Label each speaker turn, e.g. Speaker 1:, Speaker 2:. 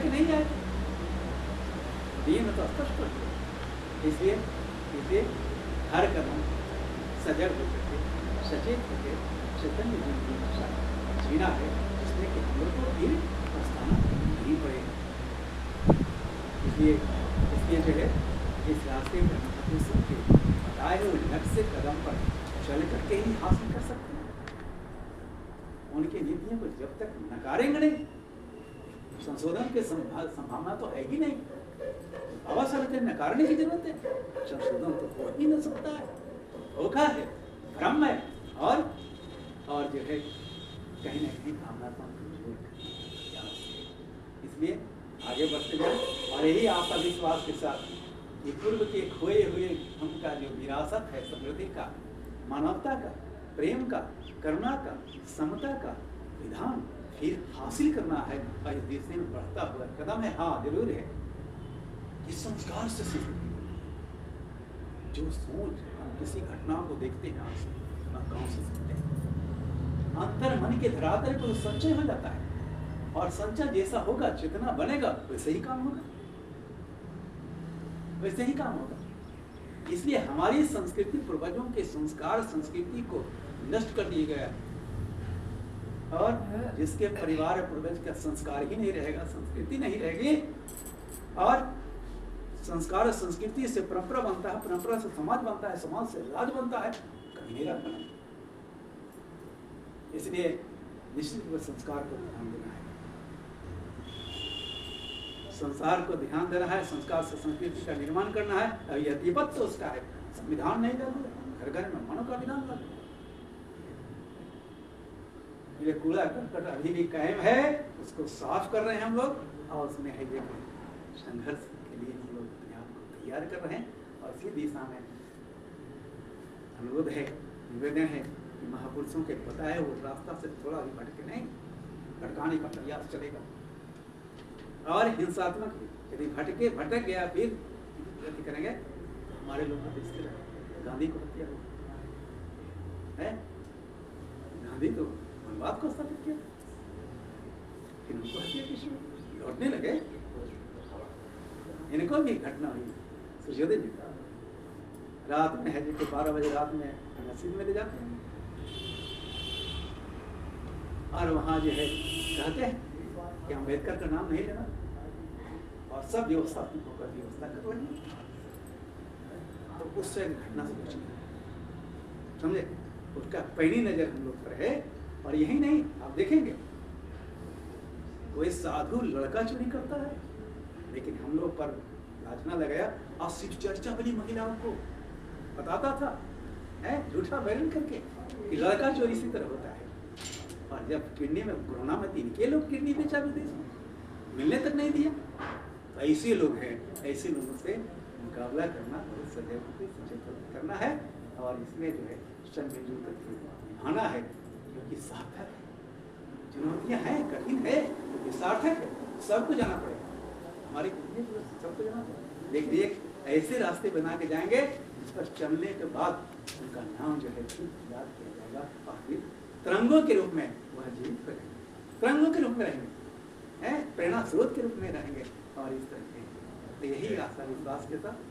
Speaker 1: कि नहीं आएगा? दीन तो स्पष्ट हो गया। इसलिए हर कदम सजग होकर के, सचेत होकर चैतन्य जीवन की भाषा जीना है, जिसमें कि हम लोग को फिर पछताना नहीं पड़ेगा। इसलिए जो है इस रास्ते पर महापुरुषों के बताए हुए लक्ष्य कदम पर चल करके ही हासिल कर सकते हैं। उनकी नीतियों को जब तक नकारेंगे नहीं, संशोधन की संभावना तो है ही नहीं। अवसर के नकारने की जरूरत है, संशोधन तो हो ही नहीं सकता है, धोखा है, भ्रम है, और जो है कहीं ना कहीं भावनात्मक। इसलिए आगे बढ़ते जाए और यही आशा विश्वास के साथ ये पूर्व के खोए हुए उनका जो विरासत है समृद्धि का, मानवता का, प्रेम का, करुणा का, समता का विधान फिर हासिल करना है। और इस दिशा में बढ़ता हुआ कदम है। हाँ जरूर है कि संस्कार से जो सोच हम किसी घटना को देखते हैं आज गाँव से सीखते हैं, अंतर मन के धरातल पर संचय हो जाता है, और संचय जैसा होगा चेतना बनेगा वैसे ही काम होगा, वैसे ही काम होगा। इसलिए हमारी संस्कृति पूर्वजों के संस्कार संस्कृति को नष्ट कर दिया गया, और जिसके परिवार पूर्वज का संस्कार ही नहीं रहेगा, संस्कृति नहीं रहेगी, और संस्कार संस्कृति से परंपरा बनता है, परंपरा से समाज बनता है, समाज से राज बनता है, कभी नहीं राज बनेगा। इसलिए निश्चित रूप से संस्कार को ध्यान देना है, संसार को ध्यान देना है, संस्कार से संस्कृति का निर्माण करना है। और यह अधिपत्य तो उसका है, संविधान नहीं डालू, घर घर में मानव का विधान डालू। ये कूड़ा करकट अभी भी कायम है, उसको साफ कर रहे हैं हम लोग, और उसमें है ये संघर्ष के लिए हम लोग अपने आप को तैयार कर रहे हैं। और इसी दिशा में अनुरोध है, निवेदन है कि महापुरुषों के बताए वो रास्ता से थोड़ा भी भटके नहीं, भटकाने का प्रयास चलेगा। और हिंसात्मक यदि भटक गया फिर गति करेंगे तो हमारे लोग को स्थिर है। गांधी को हत्या हो है, गांधी तो मनवाद को स्थापित किया, फिर उनको हत्या की शुरू, लौटने लगे। इनको भी घटना हुई, सूर्योदय जी का रात में है, जो 12 बजे रात में मस्जिद में ले जाते हैं, और वहाँ जो है कहते हैं कि अम्बेडकर का नाम नहीं लेना, और सब व्यवस्था होकर व्यवस्था कर रही है। तो उससे घटना से कुछ नहीं, समझे, उसका पैनी नजर हम लोग पर है। और यही नहीं, आप देखेंगे कोई साधु लड़का चोरी करता है, लेकिन हम लोग पर लांछना लगाया और सिर्फ चर्चा बनी महिलाओं को बताता था, है झूठा बैरन करके कि लड़का चोरी इसी तरह होता है। और जब किडनी में कोरोना में 3 के लोग किडनी बेचा विदेश में, मिलने तक नहीं दिया। तो ऐसे लोग हैं, ऐसे लोगों से मुकाबला करना बहुत सचेत करना है। और इसमें जो है सब मिलजुल करके निभाना है, क्योंकि सार्थक है। चुनौतियाँ हैं, कठिन है, क्योंकि सार्थक है, सबको जाना पड़ेगा, हमारी सबको जाना पड़ेगा। लेकिन एक ऐसे रास्ते बना के जाएंगे जिस पर चलने के बाद उनका नाम जो है याद किया जाएगा, और फिर तरंगों के रूप में वह जीवित रहेंगे, तरंगों के रूप में रहेंगे, प्रेरणा स्रोत के रूप में रहेंगे। और इस तरह के तो यही आशा विश्वास के साथ